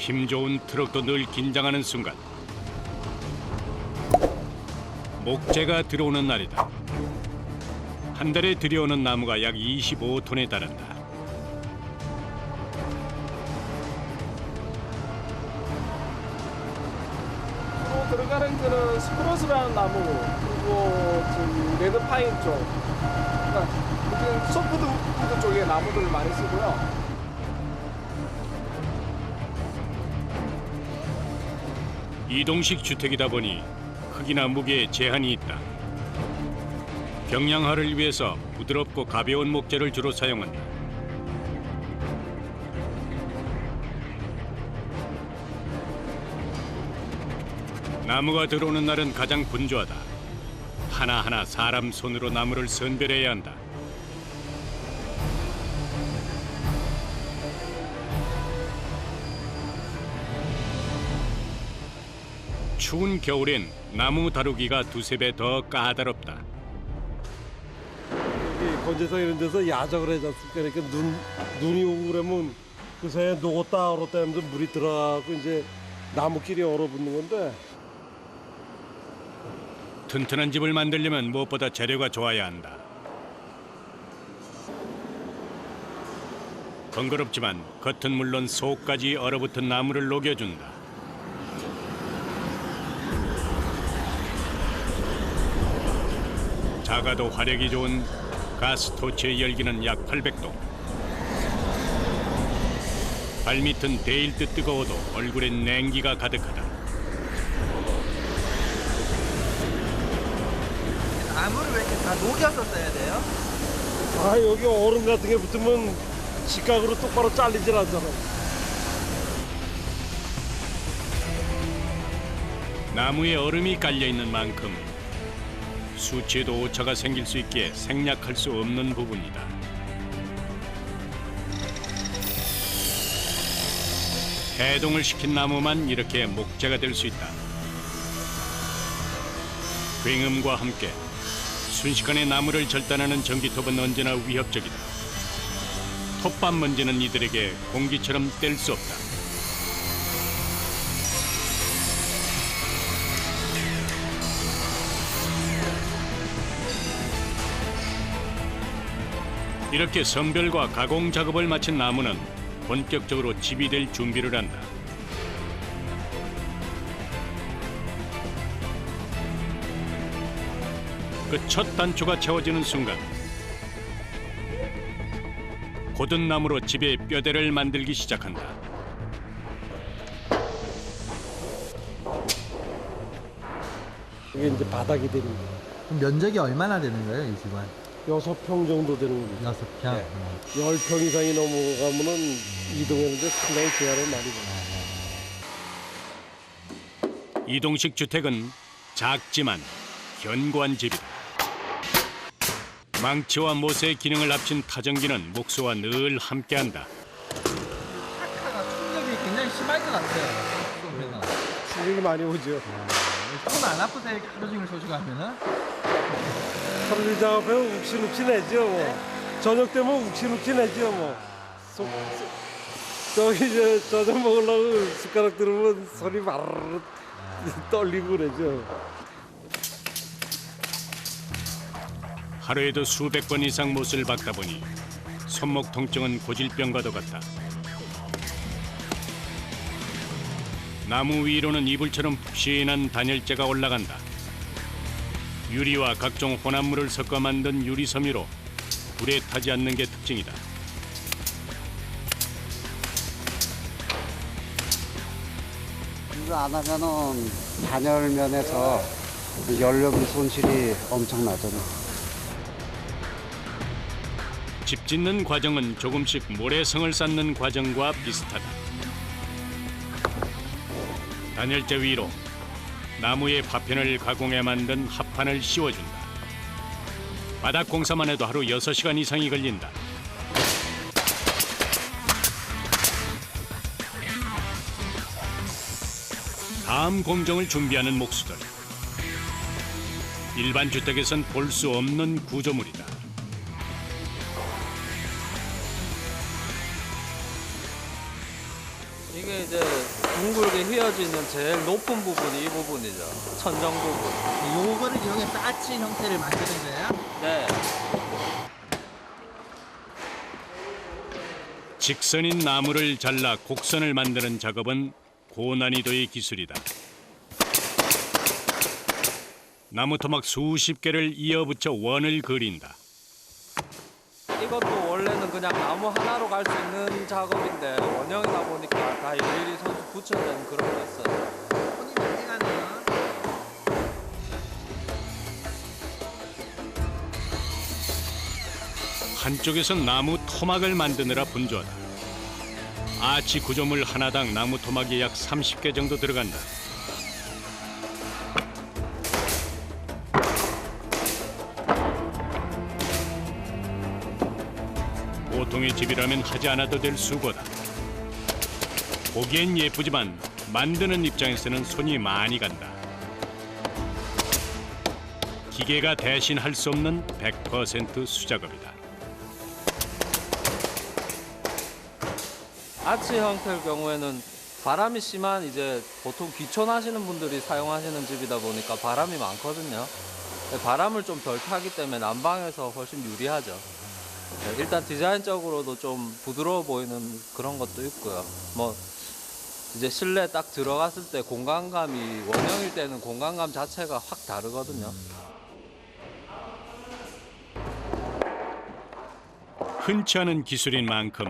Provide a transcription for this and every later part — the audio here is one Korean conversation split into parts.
힘 좋은 트럭도 늘 긴장하는 순간. 목재가 들어오는 날이다. 한 달에 들여오는 나무가 약 25톤에 달한다. 주로 들어가는 거는 스프로스라는 나무, 그리고 저기 레드파인 쪽, 그러니까 소프트우드 쪽의 나무들을 많이 쓰고요. 이동식 주택이다 보니 크기나 무게에 제한이 있다. 경량화를 위해서 부드럽고 가벼운 목재를 주로 사용한다. 나무가 들어오는 날은 가장 분주하다. 하나하나 사람 손으로 나무를 선별해야 한다. 추운 겨울엔 나무 다루기가 두세 배 더 까다롭다. 여기 건재사 이런 데서 야작을 하지 않습니까? 그러니까 눈이 오고 그러면 그 사이에 녹았다 얼었다 하면서 물이 들어가고 이제 나무끼리 얼어붙는 건데, 튼튼한 집을 만들려면 무엇보다 재료가 좋아야 한다. 번거롭지만 겉은 물론 속까지 얼어붙은 나무를 녹여준다. 작아도 화력이 좋은 가스 토치의 열기는 약 800도. 발밑은 데일 듯 뜨거워도 얼굴엔 냉기가 가득하다. 나무를 왜 이렇게 다 녹여서 써야 돼요? 아 여기 얼음 같은 게 붙으면 직각으로 똑바로 잘리질 않잖아. 나무에 얼음이 깔려 있는 만큼 수치에도 오차가 생길 수 있기에 생략할 수 없는 부분이다. 해동을 시킨 나무만 이렇게 목재가 될 수 있다. 굉음과 함께 순식간에 나무를 절단하는 전기톱은 언제나 위협적이다. 톱밥 먼지는 이들에게 공기처럼 뗄 수 없다. 이렇게 선별과 가공 작업을 마친 나무는 본격적으로 집이 될 준비를 한다. 그 첫 단초가 채워지는 순간 고든 나무로 집의 뼈대를 만들기 시작한다. 이게 이제 바닥이 되는 거예요. 그럼 면적이 얼마나 되는 거예요, 이 집은? 6평 정도 되는 겁니다. 6평. 네. 10평 이상이 넘어가면은 이동하는데 상당히 제한을 많이 받아요. 이동식 주택은 작지만 견고한 집이다. 망치와 못의 기능을 합친 타전기는 목수와 늘 함께한다. 타카가 충격이 굉장히 심할 것 같아요. 그러면 충격이 많이 오죠. 손 안 아프세요? 이렇게 하루 종일 소식하면은? 하루 종일 작업하면 욱신욱신 해죠. 뭐. 저녁 되면 욱신욱신 해죠. 뭐. 저기 저녁 먹으려고 숟가락 들으면 손이 마르르 떨리고 그러죠. 하루에도 수백 번 이상 못을 박다 보니 손목 통증은 고질병과도 같다. 나무 위로는 이불처럼 푹신한 단열재가 올라간다. 유리와 각종 혼합물을 섞어 만든 유리 섬유로 불에 타지 않는 게 특징이다. 이거 안 하면은 단열면에서 연료비 손실이 엄청나잖아요. 집 짓는 과정은 조금씩 모래성을 쌓는 과정과 비슷하다. 단열재 위로 나무의 파편을 가공해 만든 합판을 씌워준다. 바닥 공사만 해도 하루 6시간 이상이 걸린다. 다음 공정을 준비하는 목수들. 일반 주택에선 볼 수 없는 구조물이다. 이게 이제 둥글게 휘어지는 제일 높은 부분이 이 부분이죠. 천정 부분. 요거를 이용해서 아치 형태를 만드는 거예요? 네. 직선인 나무를 잘라 곡선을 만드는 작업은 고난이도의 기술이다. 나무 토막 수십 개를 이어붙여 원을 그린다. 이것도 원래는 그냥 나무 하나로 갈 수 있는 작업인데 원형이다 보니까 다 일일이 손수 붙여야 되는 그런 게 있어요. 손이 많이 가네요. 한쪽에선 나무 토막을 만드느라 분주하다. 아치 구조물 하나당 나무 토막이 약 30개 정도 들어간다. 보통의 집이라면 하지 않아도 될 수고다. 보기엔 예쁘지만 만드는 입장에서는 손이 많이 간다. 기계가 대신할 수 없는 100% 수작업이다. 아치 형태의 경우에는 바람이 심한 이제 보통 귀촌하시는 분들이 사용하시는 집이다 보니까 바람이 많거든요. 바람을 좀 덜 타기 때문에 난방에서 훨씬 유리하죠. 일단 디자인적으로도 좀 부드러워 보이는 그런 것도 있고요. 뭐 이제 실내 딱 들어갔을 때 공간감이 원형일 때는 공간감 자체가 확 다르거든요. 흔치 않은 기술인 만큼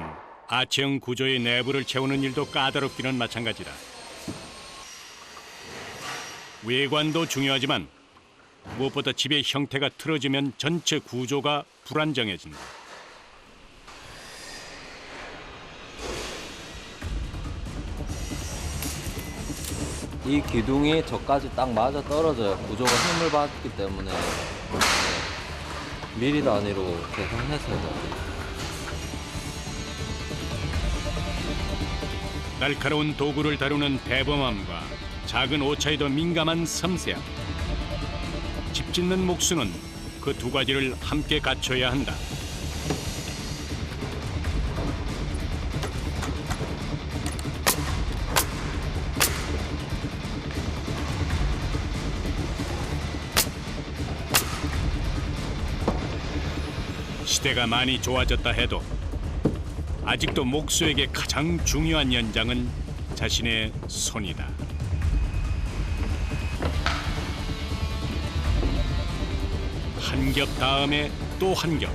아치형 구조의 내부를 채우는 일도 까다롭기는 마찬가지다. 외관도 중요하지만 무엇보다 집의 형태가 틀어지면 전체 구조가 불안정해진다. 이 기둥이 저까지 딱 맞아 떨어져야 구조가 힘을 받기 때문에 미리 단위로 계산해서 해야 돼요. 날카로운 도구를 다루는 대범함과 작은 오차에도 민감한 섬세함. 집 짓는 목수는 그 두 가지를 함께 갖춰야 한다. 시대가 많이 좋아졌다 해도 아직도 목수에게 가장 중요한 연장은 자신의 손이다. 한 겹 다음에 또 한 겹.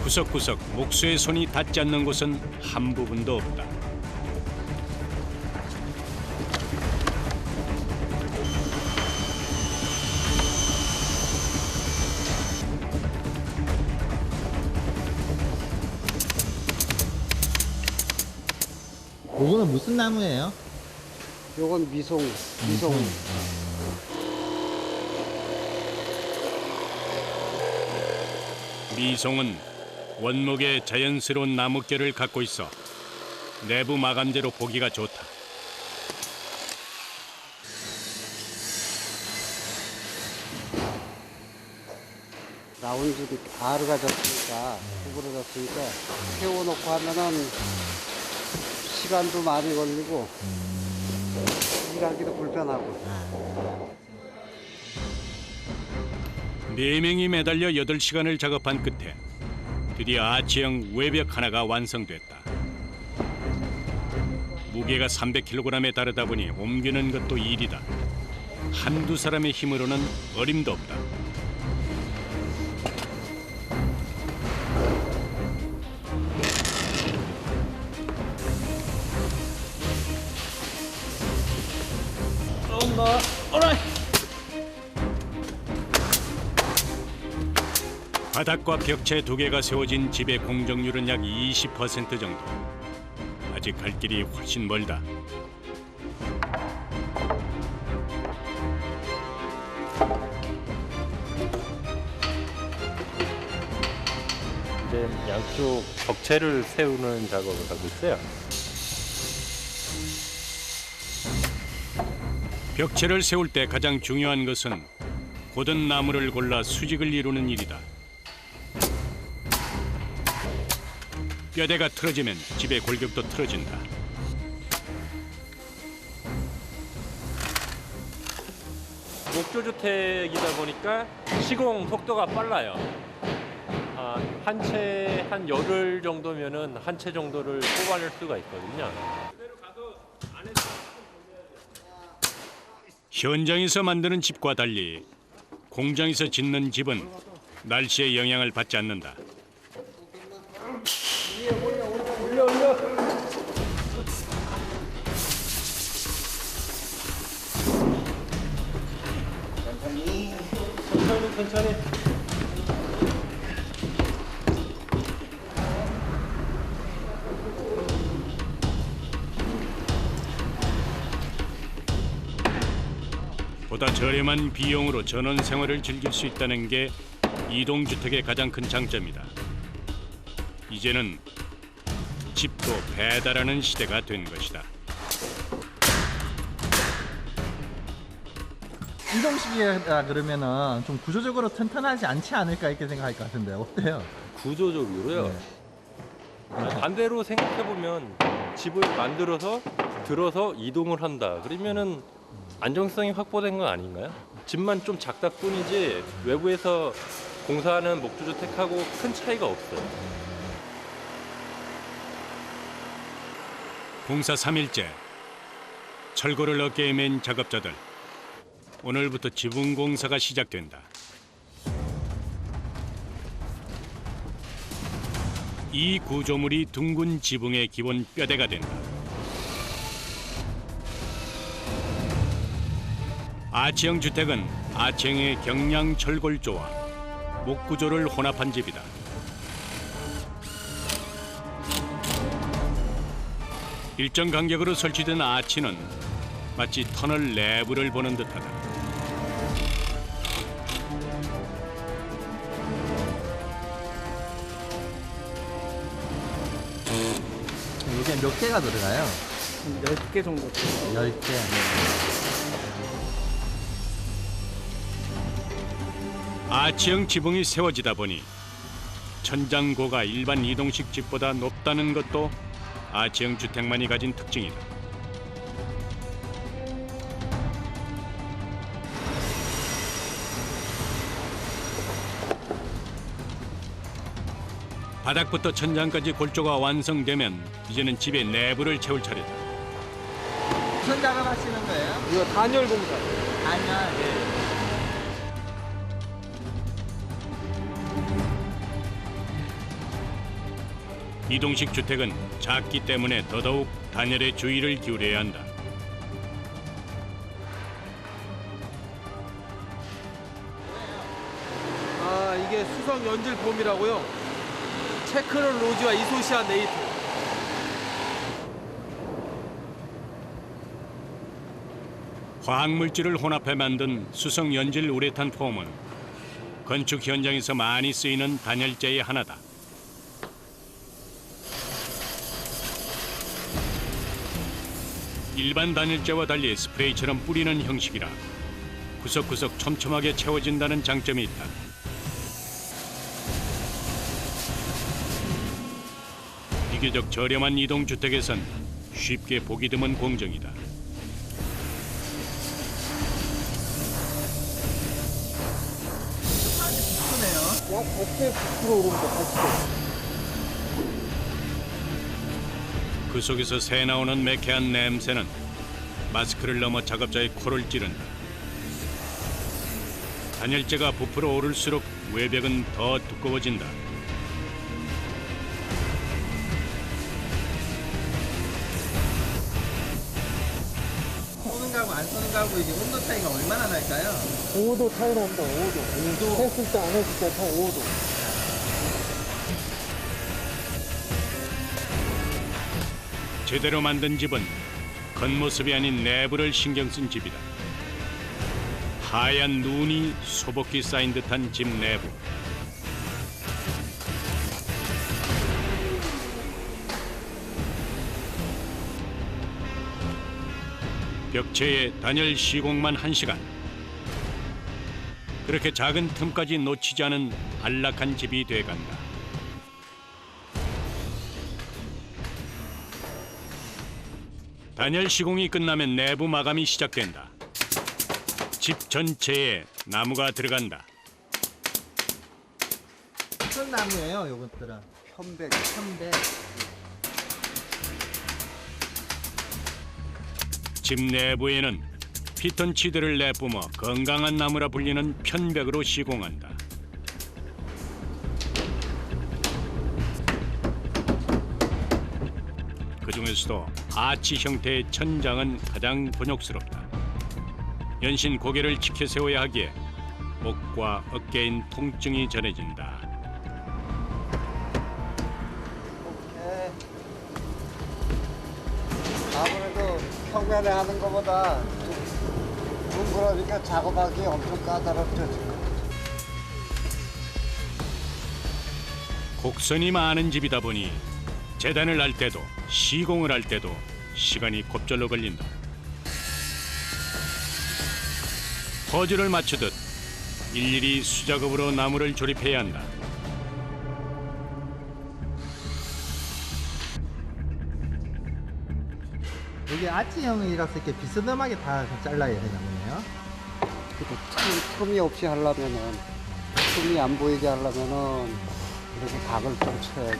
구석구석 목수의 손이 닿지 않는 곳은 한 부분도 없다. 요거는 무슨 나무예요? 요건 미송. 미송은 원목의 자연스러운 나뭇결을 갖고 있어 내부 마감재로 보기가 좋다. 라운지 가루가 졌으니까 구부러졌으니까 세워놓고 하면은 시간도 많이 걸리고 일하기도 불편하고. 4명이 매달려 8시간을 작업한 끝에 드디어 아치형 외벽 하나가 완성됐다. 무게가 300kg에 다르다 보니 옮기는 것도 일이다. 한두 사람의 힘으로는 어림도 없다. 바닥과 벽체 2개가 세워진 집의 공정률은 약 20% 정도. 아직 갈 길이 훨씬 멀다. 이제 양쪽 벽체를 세우는 작업을 하고 있어요. 벽체를 세울 때 가장 중요한 것은 곧은 나무를 골라 수직을 이루는 일이다. 뼈대가 틀어지면 집의 골격도 틀어진다. 목조주택이다 보니까 시공 속도가 빨라요. 한 채 한 열흘 정도면은 한 채 정도를 뽑아낼 수가 있거든요. 현장에서 만드는 집과 달리 공장에서 짓는 집은 날씨의 영향을 받지 않는다. 천천히. 보다 저렴한 비용으로 전원 생활을 즐길 수 있다는 게 이동주택의 가장 큰 장점이다. 이제는 집도 배달하는 시대가 된 것이다. 이동식이라 그러면은 좀 구조적으로 튼튼하지 않지 않을까 이렇게 생각할 것 같은데 어때요? 구조적으로요. 네. 반대로 생각해 보면 집을 만들어서 들어서 이동을 한다. 그러면은 안정성이 확보된 거 아닌가요? 집만 좀 작다 뿐이지 외부에서 공사하는 목조주택하고 큰 차이가 없어요. 공사 3일째. 철골을 어깨에 맨 작업자들. 오늘부터 지붕 공사가 시작된다. 이 구조물이 둥근 지붕의 기본 뼈대가 된다. 아치형 주택은 아치형의 경량 철골조와 목구조를 혼합한 집이다. 일정 간격으로 설치된 아치는 마치 터널 내부를 보는 듯하다. 이게 몇 개가 들어가요? 10개 정도. 10개. 아치형 지붕이 세워지다 보니 천장고가 일반 이동식 집보다 높다는 것도 아치형 주택만이 가진 특징이다. 바닥부터 천장까지 골조가 완성되면 이제는 집의 내부를 채울 차례다. 무슨 작업하시는 거예요? 이거 단열 공사. 단열. 이동식 주택은 작기 때문에 더더욱 단열에 주의를 기울여야 한다. 이게 수성 연질 폼이라고요. 체크롤 로지와 이소시아 네이트. 화학물질을 혼합해 만든 수성 연질 우레탄 폼은 건축 현장에서 많이 쓰이는 단열재의 하나다. 일반 단열재와 달리 스프레이처럼 뿌리는 형식이라 구석구석 촘촘하게 채워진다는 장점이 있다. 비교적 저렴한 이동주택에선 쉽게 보기 드문 공정이다. 약 100대 9% 오릅니다. 80대. 그 속에서 새 나오는 매캐한 냄새는 마스크를 넘어 작업자의 코를 찌른다. 단열재가 부풀어 오를수록 외벽은 더 두꺼워진다. 쏘는 거하고 안 쏘는 거하고 이게 온도 차이가 얼마나 날까요? 5도 차이 납니다. 5도. 했을 때 안 했을 때 다 5도. 제대로 만든 집은 겉모습이 아닌 내부를 신경 쓴 집이다. 하얀 눈이 소복히 쌓인 듯한 집 내부. 벽체에 단열 시공만 1시간. 그렇게 작은 틈까지 놓치지 않은 안락한 집이 돼간다. 단열 시공이 끝나면 내부 마감이 시작된다. 집 전체에 나무가 들어간다. 어떤 나무예요, 요것들은? 편백. 현대. 집 내부에는 피톤치드를 내뿜어 건강한 나무라 불리는 편백으로 시공한다. 그 중에서도 아치 형태의 천장은 가장 곤욕스럽다. 연신 고개를 치켜 세워야 하기에 목과 어깨인 통증이 전해진다. 네. 아무래도 평면에 하는 것보다 좀 둥그러니까 작업하기 엄청 까다롭죠, 지금. 곡선이 많은 집이다 보니 재단을 할 때도 시공을 할 때도 시간이 곱절로 걸린다. 퍼즐을 맞추듯 일일이 수작업으로 나무를 조립해야 한다. 여기 아치형이라서 이렇게 비스듬하게 다 잘라야 되나 보네요. 그리고 틈이 없이 하려면은, 틈이 안 보이게 하려면은, 이렇게 각을 좀 쳐야 돼.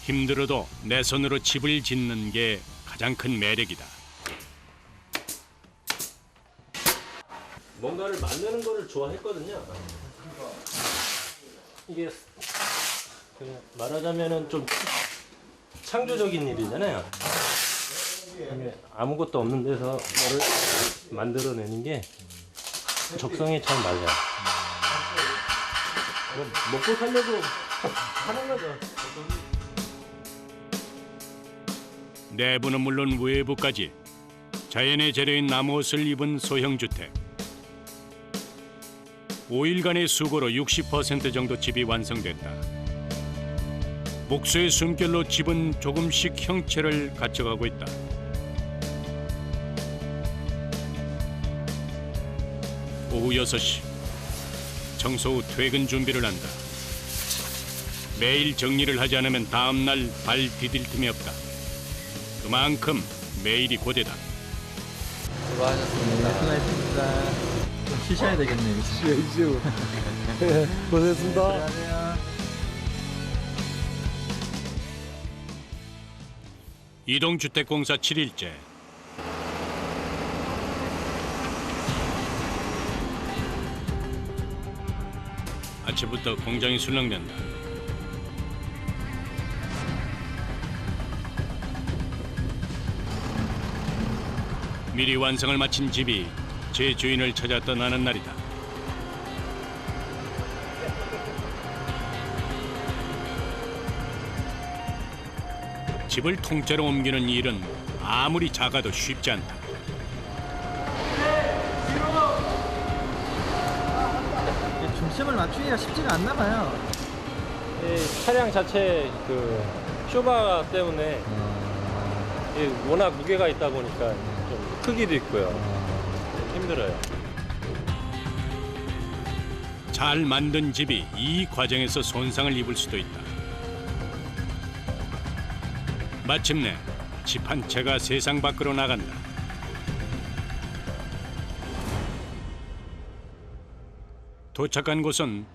힘들어도 내 손으로 집을 짓는 게 가장 큰 매력이다. 뭔가를 만드는 거를 좋아했거든요. 이게 그냥 말하자면은 좀 창조적인 일이잖아요. 이게 아무것도 없는 데서 뭐를 만들어내는 게 적성에 잘 맞아요. 뭐 먹고 살려고 하는 거죠. 내부는 물론 외부까지 자연의 재료인 나무옷을 입은 소형 주택. 5일간의 수고로 60% 정도 집이 완성됐다. 목수의 숨결로 집은 조금씩 형체를 갖춰가고 있다. 오후 6시 청소 후 퇴근 준비를 한다. 매일 정리를 하지 않으면 다음 날 발 디딜 틈이 없다. 그만큼 매일이 고되다. 수고하셨습니다. 수고하셨습니다. 좀 쉬셔야 되겠네요. 쉬어야죠. 고생했습니다. 안녕하세요. 이동주택공사 7일째. 아침부터 공장이 술렁댄다. 미리 완성을 마친 집이 제 주인을 찾아 떠나는 날이다. 집을 통째로 옮기는 일은 아무리 작아도 쉽지 않다. 이게 중심을 맞추기가 쉽지가 않나 봐요. 이 차량 자체 그 쇼바 때문에 이 워낙 무게가 있다 보니까 좀 크기도 있고요. 힘들어요. 잘 만든 집이 이 과정에서 손상을 입을 수도 있다. 마침내 집 한 채가 세상 밖으로 나간다. 도착한 곳은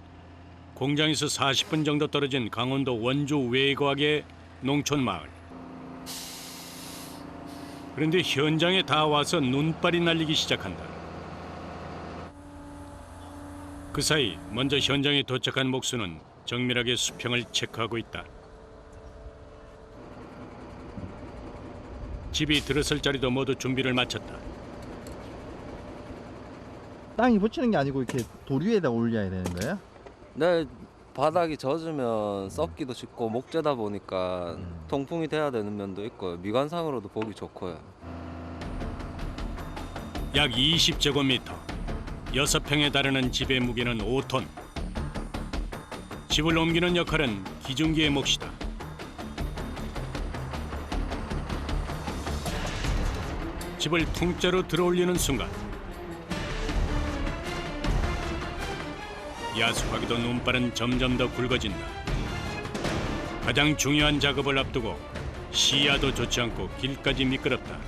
공장에서 40분 정도 떨어진 강원도 원주 외곽의 농촌 마을. 그런데 현장에 다 와서 눈발이 날리기 시작한다. 그 사이 먼저 현장에 도착한 목수는 정밀하게 수평을 체크하고 있다. 집이 들어설 자리도 모두 준비를 마쳤다. 땅이 붙이는 게 아니고 이렇게 돌 위에다 올려야 되는 거예요? 네, 바닥이 젖으면 썩기도 쉽고 목재다 보니까 통풍이 돼야 되는 면도 있고요. 미관상으로도 보기 좋고요. 약 20제곱미터, 6평에 달하는 집의 무게는 5톤. 집을 옮기는 역할은 기중기의 몫이다. 집을 통째로 들어올리는 순간 야속하기도 눈발은 점점 더 굵어진다. 가장 중요한 작업을 앞두고 시야도 좋지 않고 길까지 미끄럽다.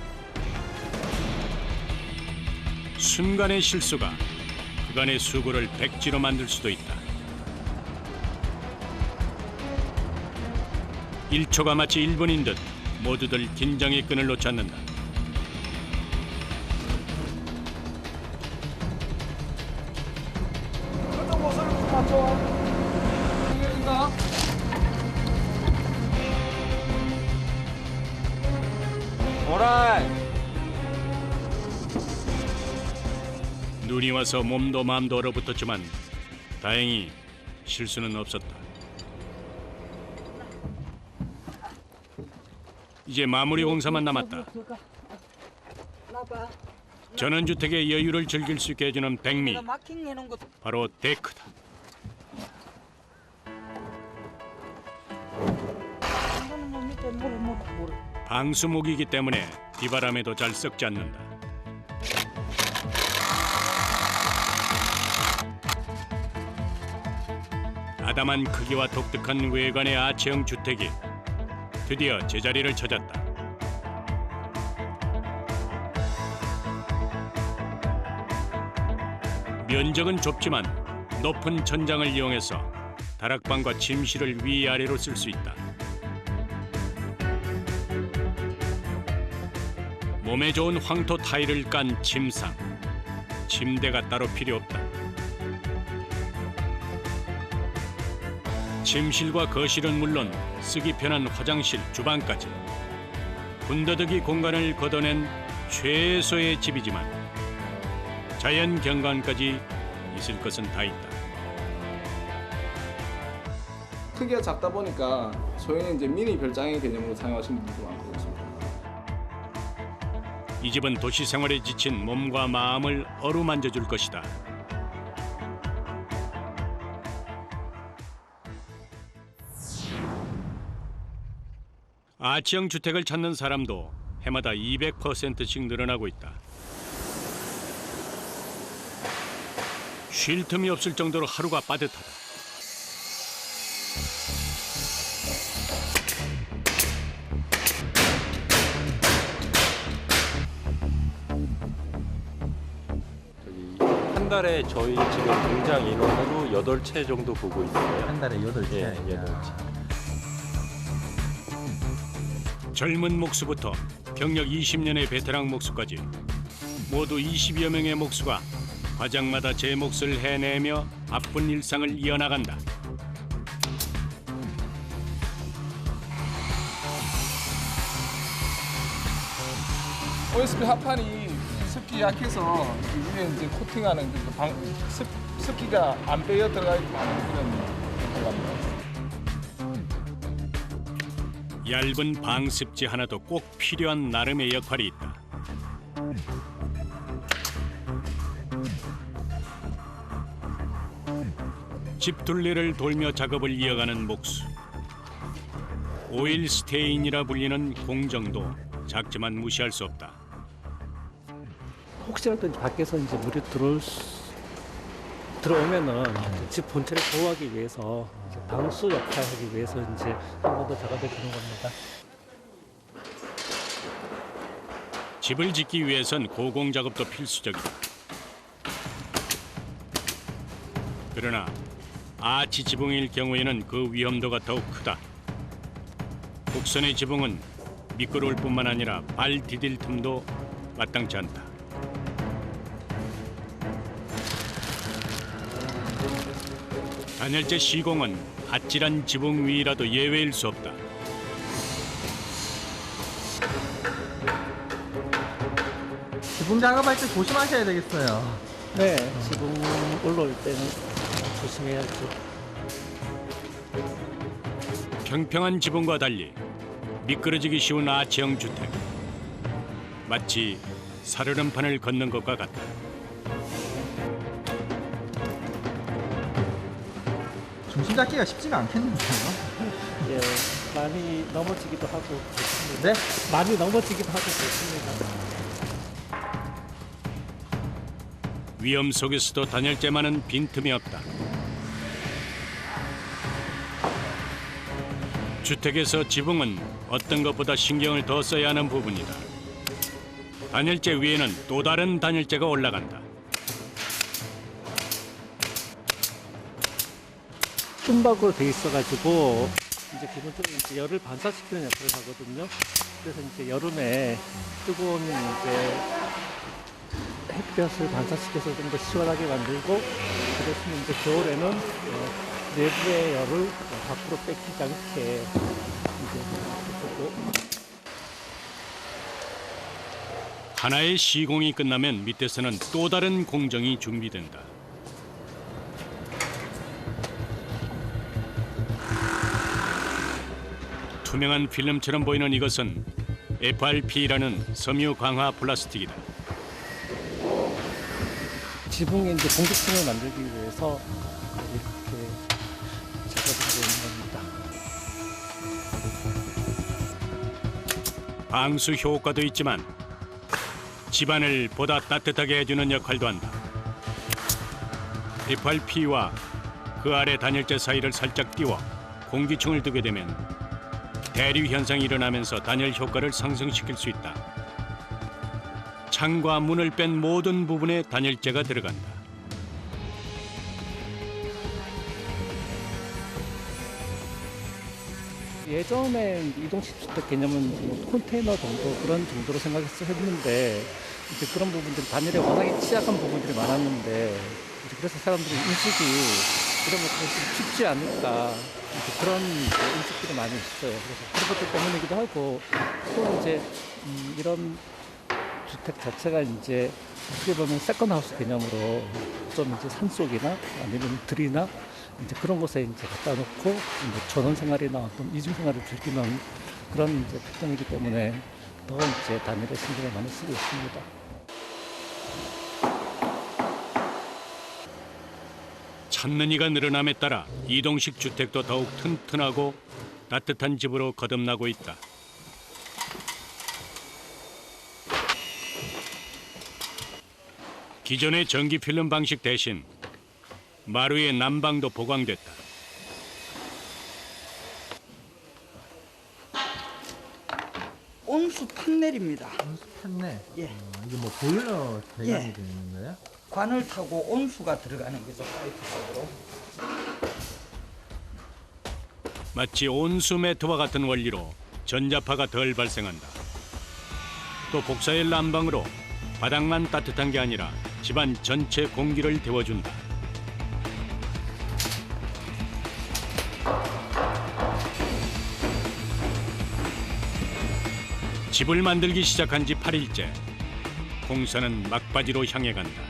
순간의 실수가 그간의 수고를 백지로 만들 수도 있다. 1초가 마치 1분인 듯 모두들 긴장의 끈을 놓지 않는다. 눈이 와서 몸도 마음도 얼어붙었지만 다행히 실수는 없었다. 이제 마무리 공사만 남았다. 전원주택의 여유를 즐길 수 있게 해주는 백미, 바로 데크다. 방수목이기 때문에 비바람에도 잘 썩지 않는다. 아담한 크기와 독특한 외관의 아치형 주택이 드디어 제자리를 찾았다. 면적은 좁지만 높은 천장을 이용해서 다락방과 침실을 위아래로 쓸 수 있다. 몸에 좋은 황토 타일을 깐 침상, 침대가 따로 필요 없다. 침실과 거실은 물론 쓰기 편한 화장실, 주방까지 군더더기 공간을 걷어낸 최소의 집이지만 자연 경관까지 있을 것은 다 있다. 크기가 작다 보니까 저희는 이제 미니 별장의 개념으로 사용하시는 분들도 많고 그렇습니다. 이 집은 도시 생활에 지친 몸과 마음을 어루만져 줄 것이다. 아치형 주택을 찾는 사람도 해마다 200%씩 늘어나고 있다. 쉴 틈이 없을 정도로 하루가 빠듯하다. 한 달에 저희 지금 공장 인원으로 8채 정도 보고 있어요. 한 달에 8채. 예, 8채. 젊은 목수부터 경력 20년의 베테랑 목수까지 모두 20여 명의 목수가 과장마다 제 몫을 해내며 바쁜 일상을 이어나간다. OSB 합판이 습기 약해서 그 위에 이제 코팅하는 습기가 안 빼어 들어가게 많은 그런 공간입니다. 얇은 방습지 하나도 꼭 필요한 나름의 역할이 있다. 집 둘레를 돌며 작업을 이어가는 목수. 오일 스테인이라 불리는 공정도 작지만 무시할 수 없다. 혹시라도 밖에서 이제 물이 들어오면은 집 본체를 보호하기 위해서 이제 방수 역할하기 위해서 이제 한 번 더 작업해 주는 겁니다. 집을 짓기 위해선 고공 작업도 필수적이다. 그러나 아치 지붕일 경우에는 그 위험도가 더욱 크다. 곡선의 지붕은 미끄러울 뿐만 아니라 발 디딜 틈도 마땅치 않다. 단열재 시공은 아찔한 지붕 위라도 예외일 수 없다. 지붕 작업할 때 조심하셔야 되겠어요. 네, 지붕 올라올 때는 조심해야죠. 평평한 지붕과 달리 미끄러지기 쉬운 아치형 주택. 마치 살얼음판을 걷는 것과 같다. 중심 잡기가 쉽지가 않겠는데요. 예, 많이 넘어지기도 하고 좋습니다. 네? 많이 넘어지기도 하고 좋습니다. 위험 속에서도 단열재만은 빈틈이 없다. 주택에서 지붕은 어떤 것보다 신경을 더 써야 하는 부분이다. 단열재 위에는 또 다른 단열재가 올라간다. tum박으로 돼 있어가지고 이제 기본적으로 이제 열을 반사시키는 역할을 하거든요. 그래서 이제 여름에 뜨거운 이제 햇볕을 반사시켜서 좀 더 시원하게 만들고, 그 대신 이제 겨울에는 내부의 열을 밖으로 뺏기지 않게 이제 하고. 하나의 시공이 끝나면 밑에서는 또 다른 공정이 준비된다. 투명한 필름처럼 보이는 이것은 FRP라는 섬유 강화 플라스틱이다. 지붕에 이제 공기층을 만들기 위해서 이렇게 작업을 하고 있는 겁니다. 방수 효과도 있지만 집안을 보다 따뜻하게 해주는 역할도 한다. FRP와 그 아래 단열재 사이를 살짝 띄워 공기층을 두게 되면 대류 현상이 일어나면서 단열 효과를 상승시킬 수 있다. 창과 문을 뺀 모든 부분에 단열재가 들어간다. 예전에 이동식 주택 개념은 뭐 컨테이너 정도 그런 정도로 생각해서 했는데, 이제 그런 부분들이 단열에 워낙에 취약한 부분들이 많았는데, 이제 그래서 사람들이 인식이 이런 것들이 좀 쉽지 않을까, 이제 그런 인식들이 많이 있어요. 그래서 그런 것들 때문이기도 하고, 또 이제 이런 주택 자체가 이제 어떻게 보면 세컨하우스 개념으로 좀 이제 산속이나 아니면 들이나 이제 그런 곳에 이제 갖다 놓고 이제 전원 생활이나 어떤 이중 생활을 즐기는 그런 이제 특성이기 때문에 더 이제 단열에 신경을 많이 쓰고 있습니다. 찾는 이가 늘어남에 따라 이동식 주택도 더욱 튼튼하고 따뜻한 집으로 거듭나고 있다. 기존의 전기 필름 방식 대신 마루의 난방도 보강됐다. 온수 판넬입니다. 판넬. 예. 이게 뭐 보일러 배관이 예. 되는 거예요? 관을 타고 온수가 들어가는 거죠, 파이프 속으로. 마치 온수 매트와 같은 원리로 전자파가 덜 발생한다. 또 복사열 난방으로 바닥만 따뜻한 게 아니라 집안 전체 공기를 데워준다. 집을 만들기 시작한 지 8일째. 공사는 막바지로 향해 간다.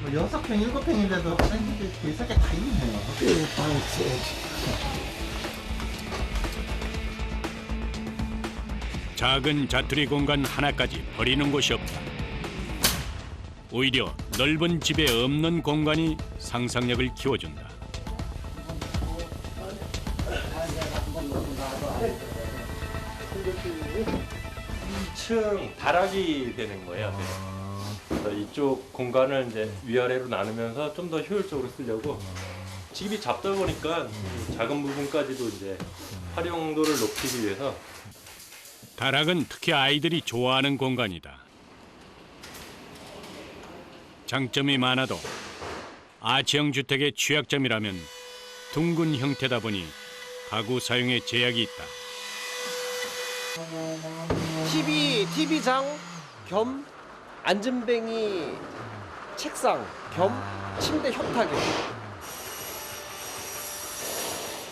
뭐 6평, 7평인데도 화장실이 대석에 다 있네요. 작은 자투리 공간 하나까지 버리는 곳이 없다. 오히려 넓은 집에 없는 공간이 상상력을 키워준다. 2층 다락이 되는 거예요. 네. 그래서 이쪽 공간을 이제 위아래로 나누면서 좀 더 효율적으로 쓰려고 집이 작다 보니까 작은 부분까지도 이제 활용도를 높이기 위해서. 다락은 특히 아이들이 좋아하는 공간이다. 장점이 많아도 아치형 주택의 취약점이라면 둥근 형태다 보니 가구 사용에 제약이 있다. TV장 겸 앉은뱅이 책상 겸 침대 협탁이요.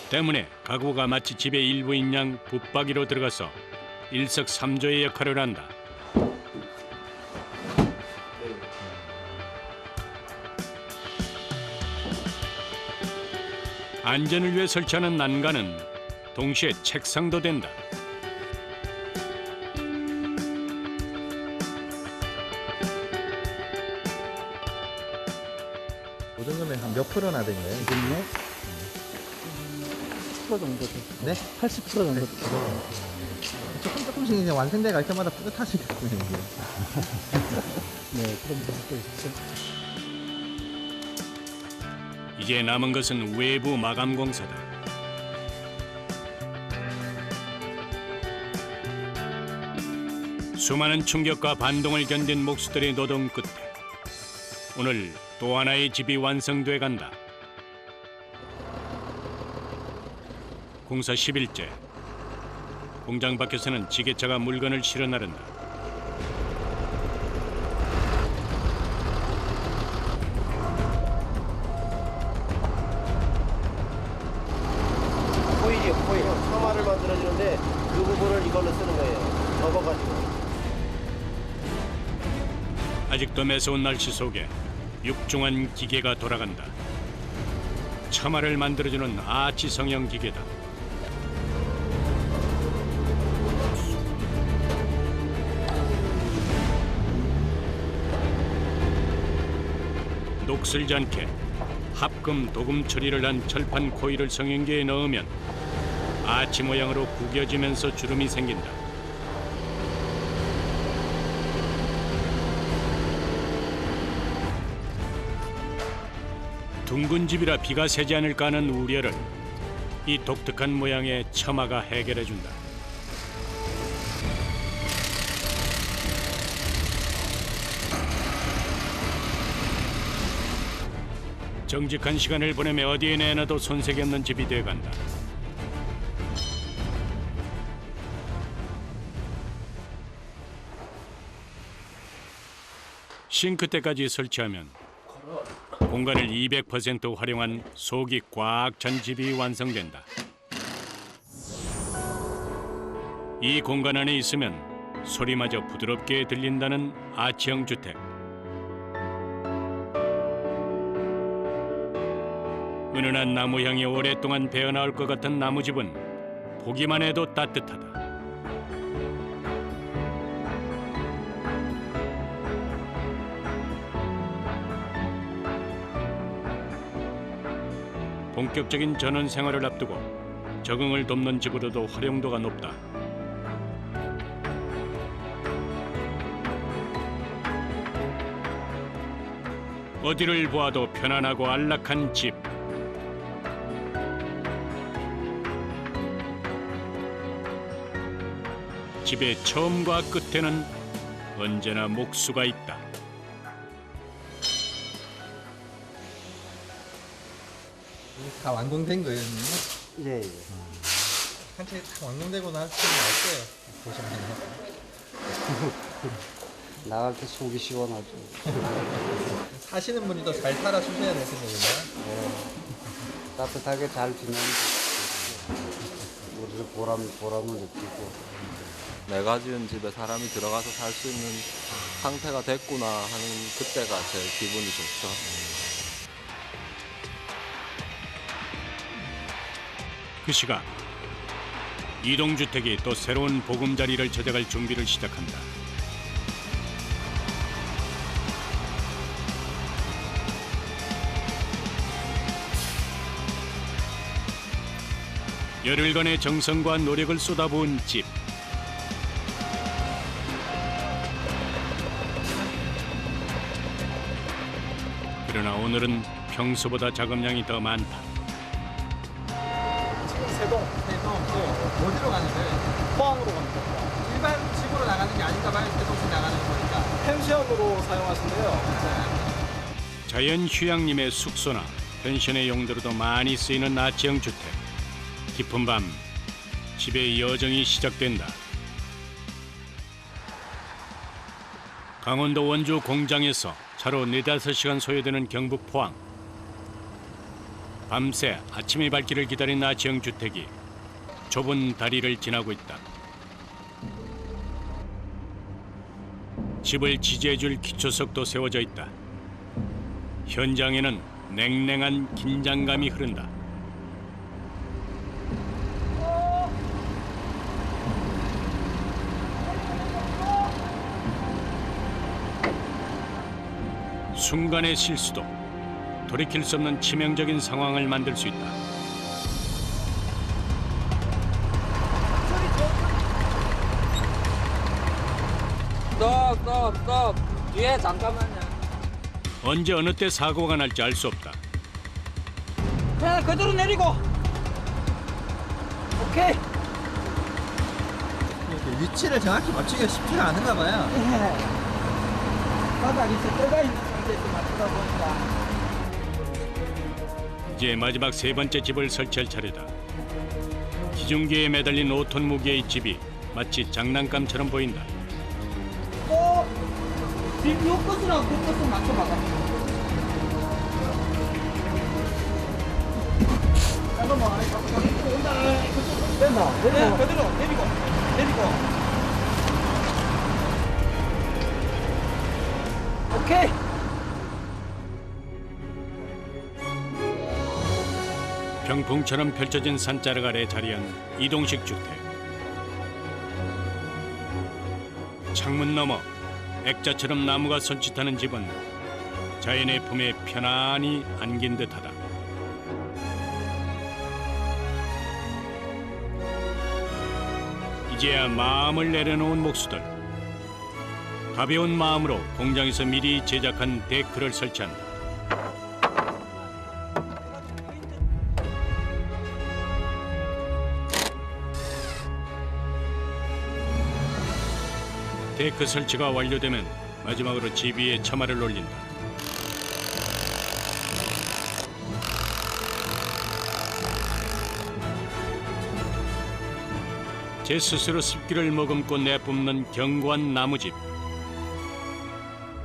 때문에 가구가 마치 집의 일부인 양 붙박이로 들어가서 일석삼조의 역할을 한다. 안전을 위해 설치하는 난간은 동시에 책상도 된다. 이 정도면 한 몇 프로나 된 거예요? 지금요? 10% 정도 네? 80% 정도. 조금씩 이제 완성돼 갈 때마다 뿌듯하시겠군요. 이제. 네, 그런 모습도 있죠. 이제 남은 것은 외부 마감 공사다. 수많은 충격과 반동을 견딘 목수들의 노동 끝에 오늘 또 하나의 집이 완성돼 간다. 공사 10일째. 공장 밖에서는 지게차가 물건을 실어 나른다. 코일이요, 코일. 처마를 만들어주는데 그 부분을 이걸로 쓰는 거예요. 접어가지고. 아직도 매서운 날씨 속에 육중한 기계가 돌아간다. 처마를 만들어주는 아치 성형 기계다. 녹슬지 않게 합금, 도금 처리를 한 철판 코일을 성형기에 넣으면 아치 모양으로 구겨지면서 주름이 생긴다. 둥근 집이라 비가 새지 않을까 하는 우려를 이 독특한 모양의 처마가 해결해준다. 정직한 시간을 보내며 어디에 내놔도 손색이 없는 집이 되어간다. 싱크대까지 설치하면 공간을 200% 활용한 속이 꽉 찬 집이 완성된다. 이 공간 안에 있으면 소리마저 부드럽게 들린다는 아치형 주택. 은은한 나무 향이 오랫동안 배어나올 것 같은 나무집은 보기만 해도 따뜻하다. 본격적인 전원 생활을 앞두고 적응을 돕는 집으로도 활용도가 높다. 어디를 보아도 편안하고 안락한 집. 집의 처음과 끝에는 언제나 목수가 있다. 다 완공된 거예요, 예, 예. 한 채 다 완공되고 나서는 어때요? 보시면 나갈 때 속이 시원하죠. 사시는 분이 더 잘 살아주셔야 될 생각이네요. 예. 따뜻하게 잘 지내면 우리도 보람을 느끼고. 내가 지은 집에 사람이 들어가서 살 수 있는 상태가 됐구나 하는 그때가 제일 기분이 좋죠. 그 시각 이동주택이 또 새로운 보금자리를 찾아갈 준비를 시작한다. 열흘간의 정성과 노력을 쏟아부은 집. 그러나 오늘은 평소보다 작업량이 더 많다. 세동 어디로 가는데? 포항으로 갑니다. 일반 집으로 나가는 게 아닌가 봐요. 세동씩 나가는 거니까. 펜션으로 사용하신대요. 자연 휴양림의 숙소나 펜션의 용도로도 많이 쓰이는 아치형 주택. 깊은 밤 집의 여정이 시작된다. 강원도 원주 공장에서 차로 4-5시간 소요되는 경북 포항. 밤새 아침이 밝기를 기다린 아치형 주택이 좁은 다리를 지나고 있다. 집을 지지해줄 기초석도 세워져 있다. 현장에는 냉랭한 긴장감이 흐른다. 순간의 실수도 돌이킬 수 없는 치명적인 상황을 만들 수 있다. 스톱. 뒤에 잠깐만요. 언제 어느 때 사고가 날지 알 수 없다. 그냥 그대로 내리고. 오케이. 위치를 정확히 맞추기가 쉽지가 않은가 봐요. 바닥에서 떠가 있는 상태에서 맞추다 보니까. 이제 마지막 세 번째 집을 설치할 차례다. 기중기에 매달린 5톤 무게의 집이 마치 장난감처럼 보인다. 지금 요 끝이랑 그 끝을 맞춰봐봐. 잠깐만, 온다. 된다. 네, 그대로 내리고. 오케이. 병풍처럼 펼쳐진 산자락 아래 자리한 이동식 주택. 창문 너머 액자처럼 나무가 손짓하는 집은 자연의 품에 편안히 안긴 듯하다. 이제야 마음을 내려놓은 목수들. 가벼운 마음으로 공장에서 미리 제작한 데크를 설치한다. 데크 설치가 완료되면 마지막으로 집 위에 처마를 올린다. 제 스스로 습기를 머금고 내뿜는 견고한 나무집.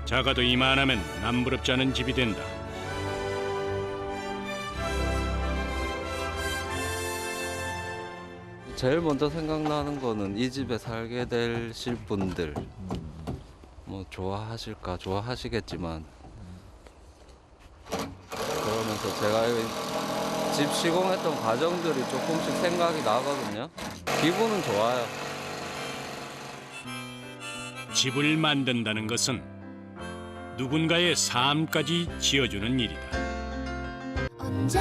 작아도 이만하면 남부럽지 않은 집이 된다. 제일 먼저 생각나는 거는 이 집에 살게 되실 분들 뭐 좋아하실까 좋아하시겠지만 그러면서 제가 집 시공했던 과정들이 조금씩 생각이 나거든요. 기분은 좋아요. 집을 만든다는 것은 누군가의 삶까지 지어주는 일이다. 언제